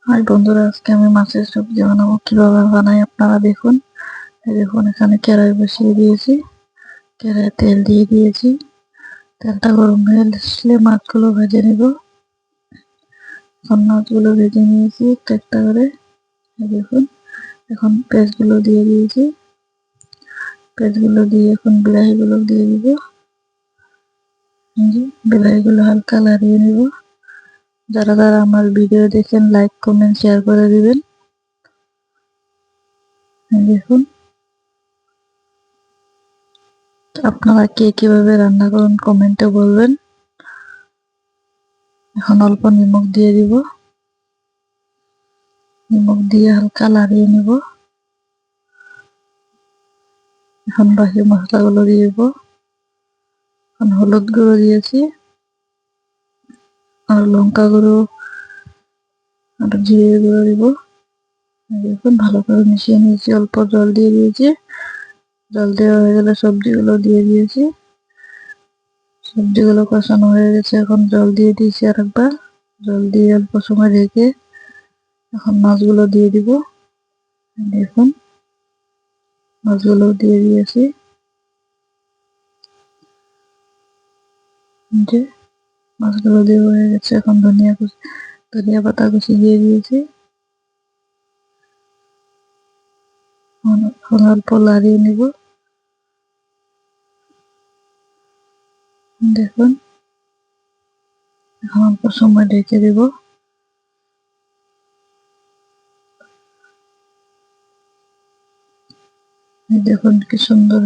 High বন্ধুরা, আজকে আমি মাছের সবজি বানাবো। কিভাবে বানাই আপনারা দেখুন। এই দেখুন, এখানে কড়াই বসিয়ে দিয়েছি। কড়াইয়ে তেল দিয়ে দিয়েছি। তেলটা গরম হয়ে আসলে মাছগুলো ভেজে নেব। এখন মাছগুলো ভেজে নিয়েছি একটা একটা করে। এই দেখুন, এখন পেঁয়াজগুলো দিয়ে দিয়েছি। পেঁয়াজগুলো দিয়ে এখন বিলাহিগুলো দিয়ে দিব। বিলাহিগুলো হালকা নাড়িয়ে নেব। যারা যারা আমার ভিডিও দেখেন লাইক কমেন্ট শেয়ার করে দিবেন। দেখুন, আপনারা কে কিভাবে রান্না করুন কমেন্টে বলবেন। এখন অল্প নিমক দিয়ে দিব। নিমক দিয়ে হালকা নাড়িয়ে নেব। এখন বাকি মশলাগুলো দিয়ে দিব। এখন হলুদ গুঁড়ো দিয়েছি, আর লঙ্কা গুঁড়ো, আর জিরে গুঁড়ো দিব। দেখুন, ভালো করে মিশিয়ে নিয়েছি। অল্প জল দিয়ে দিয়েছি। জল দেওয়া হয়ে গেলে সবজিগুলো দিয়ে দিয়েছি। সবজিগুলো কষানো হয়ে গেছে, এখন জল দিয়ে দিয়েছি আরেকবার। জল দিয়ে অল্প সময় রেখে এখন মাছগুলো দিয়ে দিব। দেখুন, মাছগুলো দিয়ে দিয়েছি। যে মাছগুলো দিয়ে হয়ে গেছে, এখন ধনিয়া পাতা কুচি দিয়ে দিয়েছি। এখন অল্প নাড়িয়ে নিব। দেখুন, এখন অল্প সময় ঢেকে দেব। দেখুন কি সুন্দর।